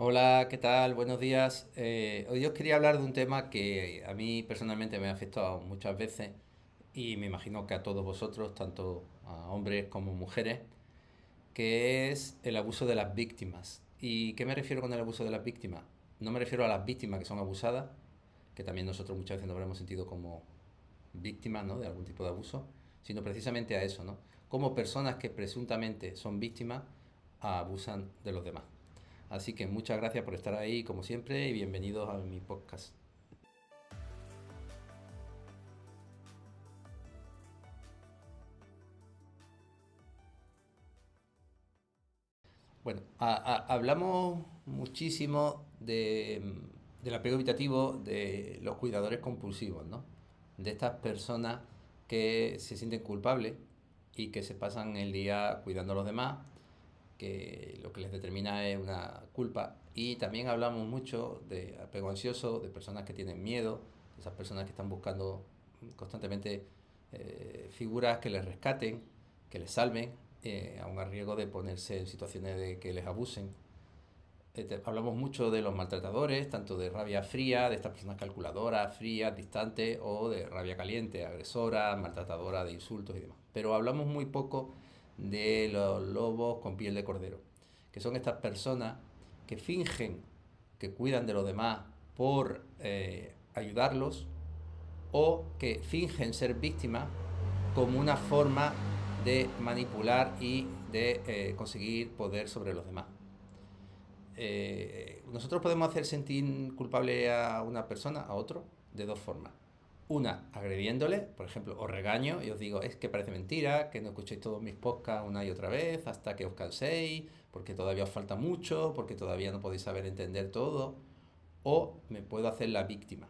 Hola, ¿qué tal? Buenos días. Hoy os quería hablar de un tema que a mí personalmente me ha afectado muchas veces y me imagino que a todos vosotros, tanto a hombres como mujeres, que es el abuso de las víctimas. ¿Y qué me refiero con el abuso de las víctimas? No me refiero a las víctimas que son abusadas, que también nosotros muchas veces nos habremos sentido como víctimas, ¿no?, de algún tipo de abuso, sino precisamente a eso, ¿no? Como personas que presuntamente son víctimas abusan de los demás. Así que muchas gracias por estar ahí, como siempre, y bienvenidos a mi podcast. Bueno, hablamos muchísimo del apego evitativo de los cuidadores compulsivos, ¿no? De estas personas que se sienten culpables y que se pasan el día cuidando a los demás, que lo que les determina es una culpa. Y también hablamos mucho de apego ansioso, de personas que tienen miedo, de esas personas que están buscando constantemente figuras que les rescaten, que les salven, aun a riesgo de ponerse en situaciones de que les abusen. Hablamos mucho de los maltratadores, tanto de rabia fría, de estas personas calculadoras, frías, distantes, o de rabia caliente, agresora, maltratadora de insultos y demás. Pero hablamos muy poco de los lobos con piel de cordero, que son estas personas que fingen que cuidan de los demás por ayudarlos, o que fingen ser víctimas como una forma de manipular y de conseguir poder sobre los demás. Nosotros podemos hacer sentir culpable a una persona, a otro, de dos formas. Una, agrediéndole, por ejemplo, os regaño y os digo, es que parece mentira, que no escuchéis todos mis podcasts una y otra vez hasta que os canséis, porque todavía os falta mucho, porque todavía no podéis saber entender todo. O me puedo hacer la víctima.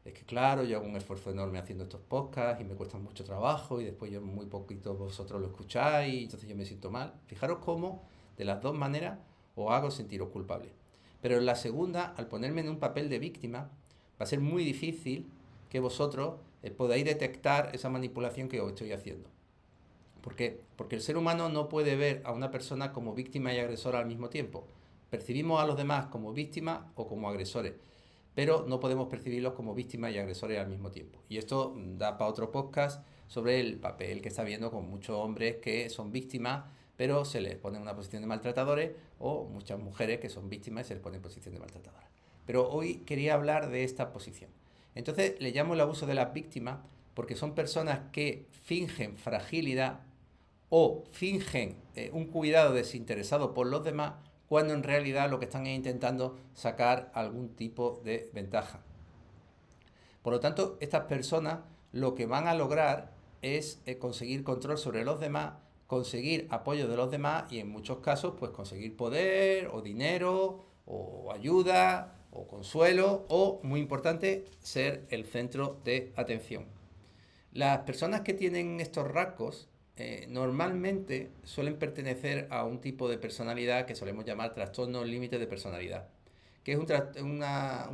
Es que claro, yo hago un esfuerzo enorme haciendo estos podcasts y me cuesta mucho trabajo y después yo muy poquito vosotros lo escucháis y entonces yo me siento mal. Fijaros cómo de las dos maneras os hago sentiros culpable. Pero en la segunda, al ponerme en un papel de víctima, va a ser muy difícil que vosotros podáis detectar esa manipulación que os estoy haciendo. ¿Por qué? Porque el ser humano no puede ver a una persona como víctima y agresora al mismo tiempo. Percibimos a los demás como víctimas o como agresores, pero no podemos percibirlos como víctimas y agresores al mismo tiempo. Y esto da para otro podcast sobre el papel que está viendo con muchos hombres que son víctimas, pero se les pone en una posición de maltratadores, o muchas mujeres que son víctimas y se les pone en posición de maltratadoras. Pero hoy quería hablar de esta posición. Entonces le llamo el abuso de las víctimas porque son personas que fingen fragilidad o fingen un cuidado desinteresado por los demás cuando en realidad lo que están es intentando sacar algún tipo de ventaja. Por lo tanto, estas personas lo que van a lograr es conseguir control sobre los demás, conseguir apoyo de los demás y en muchos casos pues conseguir poder o dinero o ayuda o consuelo o, muy importante, ser el centro de atención. Las personas que tienen estos rasgos normalmente suelen pertenecer a un tipo de personalidad que solemos llamar trastorno límite de personalidad, que es un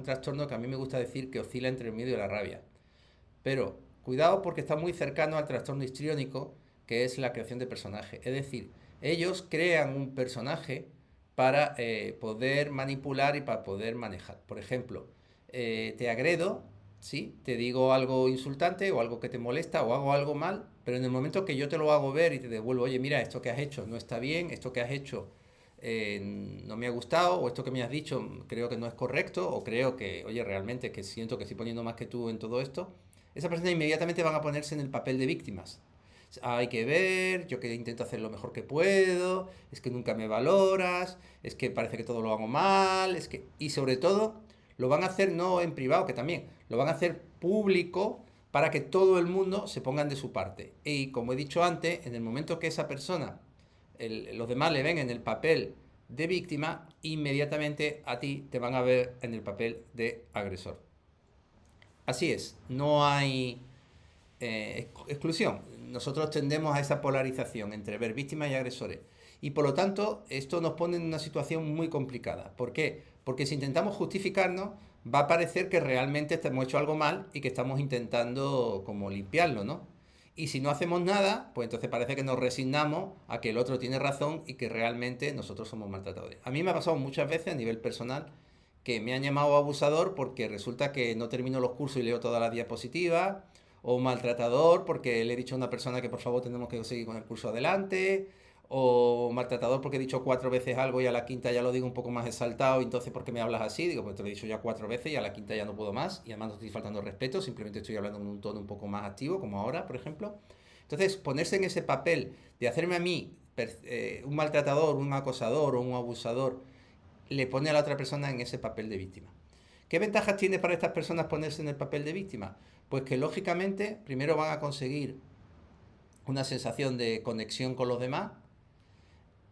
trastorno que a mí me gusta decir que oscila entre el miedo y la rabia. Pero cuidado porque está muy cercano al trastorno histriónico, que es la creación de personajes. Es decir, ellos crean un personaje para poder manipular y para poder manejar. Por ejemplo, te agredo, ¿sí? Te digo algo insultante o algo que te molesta o hago algo mal, pero en el momento que yo te lo hago ver y te devuelvo, oye, mira, esto que has hecho no está bien, esto que has hecho no me ha gustado, o esto que me has dicho creo que no es correcto, o creo que, oye, realmente que siento que estoy poniendo más que tú en todo esto, esa persona inmediatamente van a ponerse en el papel de víctimas. Hay que ver, yo que intento hacer lo mejor que puedo, es que nunca me valoras, es que parece que todo lo hago mal, es que... Y sobre todo, lo van a hacer no en privado, que también, lo van a hacer público para que todo el mundo se pongan de su parte. Y como he dicho antes, en el momento que esa persona, los demás le ven en el papel de víctima, inmediatamente a ti te van a ver en el papel de agresor. Así es, no hay exclusión. Nosotros tendemos a esa polarización entre ver víctimas y agresores. Y por lo tanto, esto nos pone en una situación muy complicada. ¿Por qué? Porque si intentamos justificarnos, va a parecer que realmente hemos hecho algo mal y que estamos intentando como limpiarlo, ¿no? Y si no hacemos nada, pues entonces parece que nos resignamos a que el otro tiene razón y que realmente nosotros somos maltratadores. A mí me ha pasado muchas veces a nivel personal que me han llamado abusador porque resulta que no termino los cursos y leo todas las diapositivas, o maltratador porque le he dicho a una persona que por favor tenemos que seguir con el curso adelante, o maltratador porque he dicho 4 veces algo y a la quinta ya lo digo un poco más exaltado, y entonces ¿por qué me hablas así? Digo, pues te lo he dicho ya 4 veces y a la quinta ya no puedo más, y además no estoy faltando respeto, simplemente estoy hablando en un tono un poco más activo, como ahora, por ejemplo. Entonces, ponerse en ese papel de hacerme a mí un maltratador, un acosador o un abusador, le pone a la otra persona en ese papel de víctima. ¿Qué ventajas tiene para estas personas ponerse en el papel de víctima? Pues que lógicamente primero van a conseguir una sensación de conexión con los demás.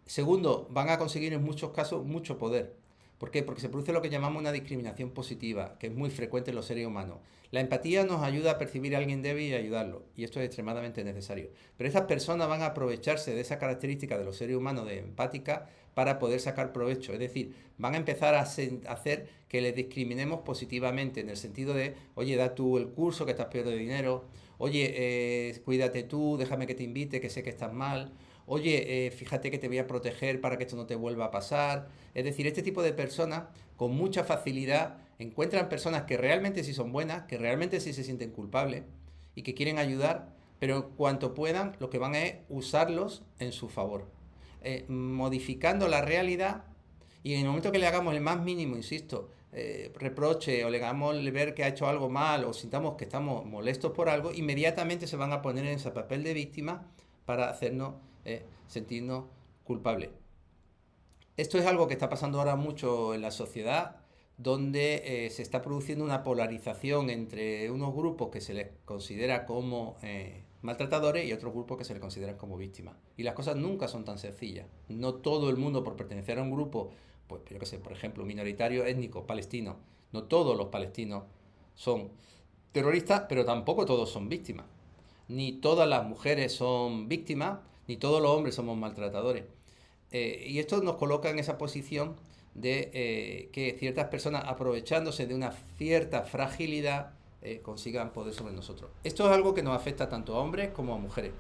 Segundo, van a conseguir en muchos casos mucho poder. ¿Por qué? Porque se produce lo que llamamos una discriminación positiva, que es muy frecuente en los seres humanos. La empatía nos ayuda a percibir a alguien débil y ayudarlo, y esto es extremadamente necesario. Pero estas personas van a aprovecharse de esa característica de los seres humanos de empática para poder sacar provecho. Es decir, van a empezar a hacer que les discriminemos positivamente, en el sentido de, oye, da tú el curso, que estás peor de dinero, oye, cuídate tú, déjame que te invite, que sé que estás mal, oye, fíjate que te voy a proteger para que esto no te vuelva a pasar. Es decir, este tipo de personas con mucha facilidad encuentran personas que realmente sí son buenas, que realmente sí se sienten culpables y que quieren ayudar, pero cuanto puedan lo que van es usarlos en su favor, modificando la realidad, y en el momento que le hagamos el más mínimo, insisto, reproche, o le hagamos ver que ha hecho algo mal, o sintamos que estamos molestos por algo, inmediatamente se van a poner en ese papel de víctima para hacernos sentirnos culpables. Esto es algo que está pasando ahora mucho en la sociedad, donde se está produciendo una polarización entre unos grupos que se les considera como maltratadores y otros grupos que se les consideran como víctimas. Y las cosas nunca son tan sencillas. No todo el mundo, por pertenecer a un grupo, pues yo qué sé, por ejemplo, minoritario étnico palestino, no todos los palestinos son terroristas, pero tampoco todos son víctimas. Ni todas las mujeres son víctimas, ni todos los hombres somos maltratadores. Y esto nos coloca en esa posición de que ciertas personas, aprovechándose de una cierta fragilidad, consigan poder sobre nosotros. Esto es algo que nos afecta tanto a hombres como a mujeres.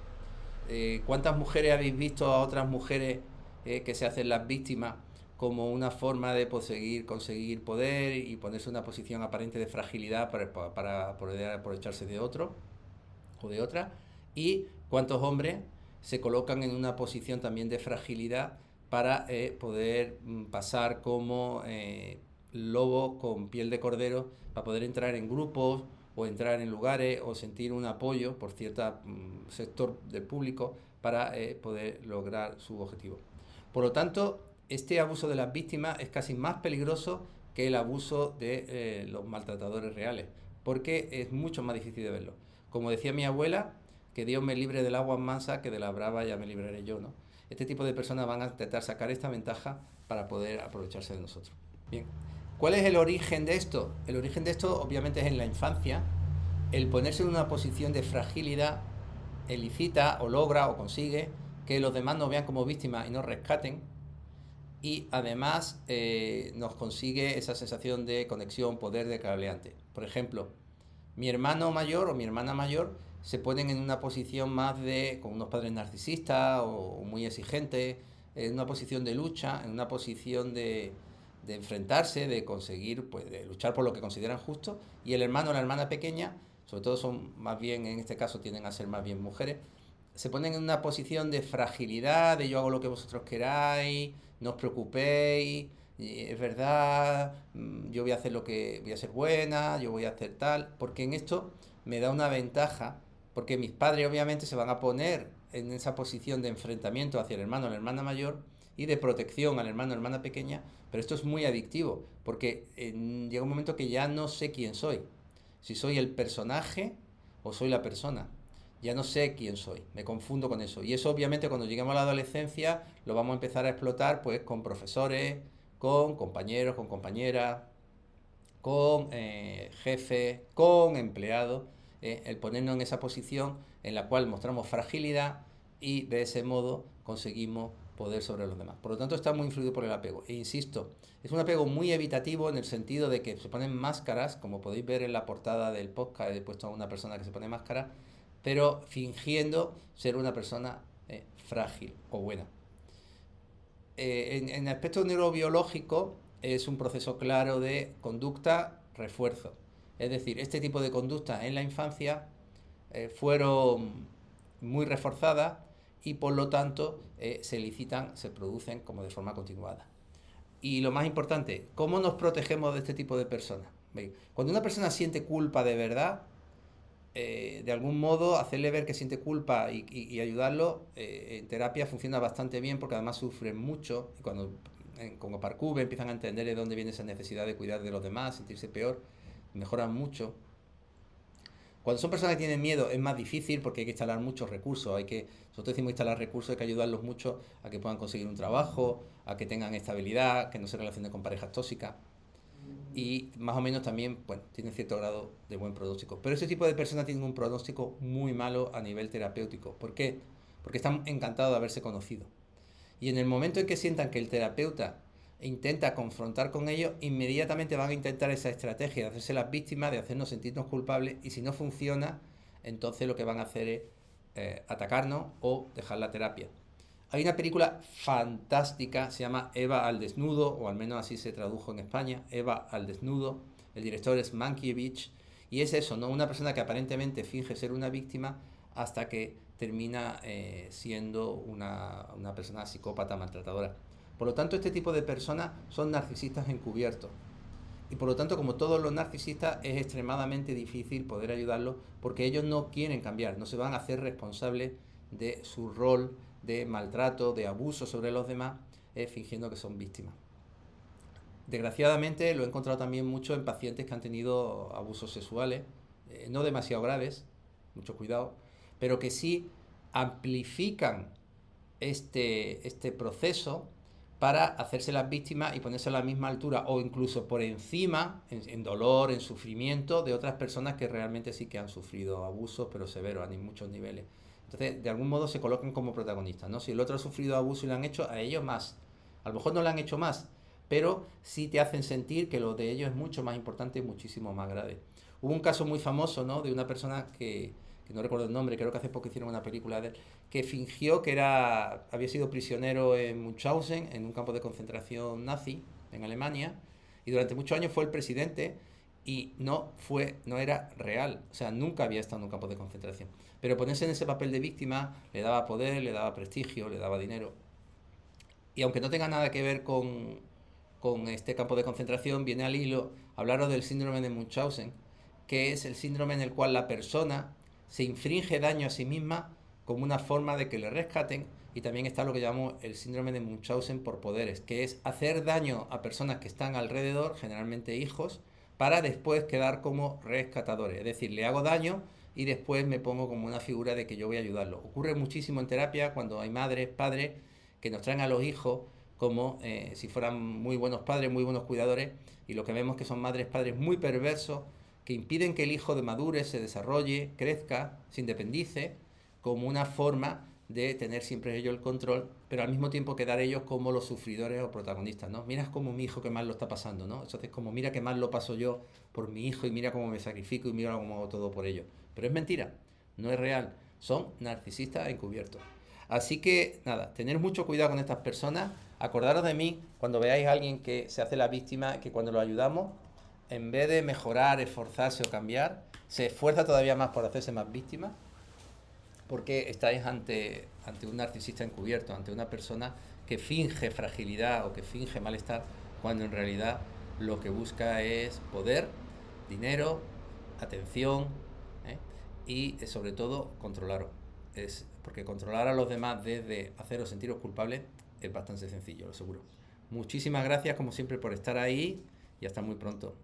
¿Cuántas mujeres habéis visto a otras mujeres que se hacen las víctimas como una forma de conseguir poder y ponerse en una posición aparente de fragilidad para poder aprovecharse de otro o de otra? ¿Y cuántos hombres se colocan en una posición también de fragilidad para poder pasar como lobos con piel de cordero, para poder entrar en grupos o entrar en lugares o sentir un apoyo por cierto sector del público para poder lograr su objetivo? Por lo tanto, este abuso de las víctimas es casi más peligroso que el abuso de los maltratadores reales, porque es mucho más difícil de verlo. Como decía mi abuela, que Dios me libre del agua mansa, que de la brava ya me libraré yo, ¿no? Este tipo de personas van a intentar sacar esta ventaja para poder aprovecharse de nosotros. Bien, ¿cuál es el origen de esto? El origen de esto obviamente es en la infancia. El ponerse en una posición de fragilidad elicita o logra o consigue que los demás nos vean como víctimas y nos rescaten, y además nos consigue esa sensación de conexión, poder de cableante. Por ejemplo, mi hermano mayor o mi hermana mayor se ponen en una posición más de, con unos padres narcisistas o muy exigentes, en una posición de lucha, en una posición de enfrentarse, de conseguir, pues de luchar por lo que consideran justo, y el hermano o la hermana pequeña, sobre todo son más bien, en este caso tienden a ser más bien mujeres, se ponen en una posición de fragilidad, de yo hago lo que vosotros queráis, no os preocupéis, es verdad, yo voy a hacer lo que voy a ser buena, yo voy a hacer tal, porque en esto me da una ventaja, porque mis padres obviamente se van a poner en esa posición de enfrentamiento hacia el hermano o la hermana mayor y de protección al hermano o hermana pequeña, pero esto es muy adictivo, porque llega un momento que ya no sé quién soy, si soy el personaje o soy la persona. Ya no sé quién soy, me confundo con eso. Y eso obviamente cuando lleguemos a la adolescencia lo vamos a empezar a explotar pues con profesores, con compañeros, con compañeras, con jefes, con empleados, el ponernos en esa posición en la cual mostramos fragilidad y de ese modo conseguimos poder sobre los demás. Por lo tanto está muy influido por el apego. E insisto, es un apego muy evitativo en el sentido de que se ponen máscaras, como podéis ver en la portada del podcast, he puesto a una persona que se pone máscara, pero fingiendo ser una persona frágil o buena. En aspecto neurobiológico es un proceso claro de conducta-refuerzo. Es decir, este tipo de conductas en la infancia fueron muy reforzadas y por lo tanto se elicitan, se producen como de forma continuada. Y lo más importante, ¿cómo nos protegemos de este tipo de personas? ¿Veis? Cuando una persona siente culpa de verdad, de algún modo hacerle ver que siente culpa y ayudarlo en terapia funciona bastante bien porque además sufren mucho y cuando como parkour empiezan a entender de dónde viene esa necesidad de cuidar de los demás, sentirse peor, mejoran mucho. Cuando son personas que tienen miedo es más difícil porque hay que instalar muchos recursos, nosotros decimos instalar recursos, hay que ayudarlos mucho a que puedan conseguir un trabajo, a que tengan estabilidad, que no se relacionen con parejas tóxicas y más o menos también, bueno, tienen cierto grado de buen pronóstico. Pero ese tipo de personas tienen un pronóstico muy malo a nivel terapéutico. ¿Por qué? Porque están encantados de haberse conocido. Y en el momento en que sientan que el terapeuta intenta confrontar con ellos, inmediatamente van a intentar esa estrategia de hacerse las víctimas, de hacernos sentirnos culpables, y si no funciona, entonces lo que van a hacer es atacarnos o dejar la terapia. Hay una película fantástica, se llama Eva al desnudo, o al menos así se tradujo en España, Eva al desnudo. El director es Mankiewicz, y es eso, ¿no? Una persona que aparentemente finge ser una víctima hasta que termina siendo una persona psicópata, maltratadora. Por lo tanto, este tipo de personas son narcisistas encubiertos. Y por lo tanto, como todos los narcisistas, es extremadamente difícil poder ayudarlos porque ellos no quieren cambiar, no se van a hacer responsables de su rol de maltrato, de abuso sobre los demás, fingiendo que son víctimas. Desgraciadamente lo he encontrado también mucho en pacientes que han tenido abusos sexuales, no demasiado graves, mucho cuidado, pero que sí amplifican este proceso para hacerse las víctimas y ponerse a la misma altura o incluso por encima, en dolor, en sufrimiento, de otras personas que realmente sí que han sufrido abusos, pero severos, a muchos niveles. Entonces, de algún modo se colocan como protagonistas, ¿no? Si el otro ha sufrido abuso y lo han hecho, a ellos más. A lo mejor no lo han hecho más, pero sí te hacen sentir que lo de ellos es mucho más importante y muchísimo más grave. Hubo un caso muy famoso, ¿no? De una persona que no recuerdo el nombre, creo que hace poco hicieron una película de él, que fingió que había sido prisionero en Munchausen, en un campo de concentración nazi en Alemania, y durante muchos años fue el presidente y no era real, o sea, nunca había estado en un campo de concentración. Pero ponerse en ese papel de víctima le daba poder, le daba prestigio, le daba dinero. Y aunque no tenga nada que ver con este campo de concentración, viene al hilo hablaros del síndrome de Munchausen, que es el síndrome en el cual la persona se infringe daño a sí misma como una forma de que le rescaten, y también está lo que llamamos el síndrome de Munchausen por poderes, que es hacer daño a personas que están alrededor, generalmente hijos, para después quedar como rescatadores. Es decir, le hago daño y después me pongo como una figura de que yo voy a ayudarlo. Ocurre muchísimo en terapia cuando hay madres, padres que nos traen a los hijos como si fueran muy buenos padres, muy buenos cuidadores, y lo que vemos que son madres, padres muy perversos, que impiden que el hijo madure, se desarrolle, crezca, se independice, como una forma de tener siempre ellos el control, pero al mismo tiempo quedar ellos como los sufridores o protagonistas, ¿no? Mira como mi hijo que mal lo está pasando, ¿no? Entonces como mira que mal lo paso yo por mi hijo y mira cómo me sacrifico y mira cómo hago todo por ellos. Pero es mentira, no es real, son narcisistas encubiertos. Así que nada, tener mucho cuidado con estas personas, acordaros de mí cuando veáis a alguien que se hace la víctima, que cuando lo ayudamos, en vez de mejorar, esforzarse o cambiar, se esfuerza todavía más por hacerse más víctima, porque estáis ante un narcisista encubierto, ante una persona que finge fragilidad o que finge malestar, cuando en realidad lo que busca es poder, dinero, atención, ¿eh? Y sobre todo controlaros. Porque controlar a los demás desde haceros sentiros culpables es bastante sencillo, lo seguro. Muchísimas gracias como siempre por estar ahí y hasta muy pronto.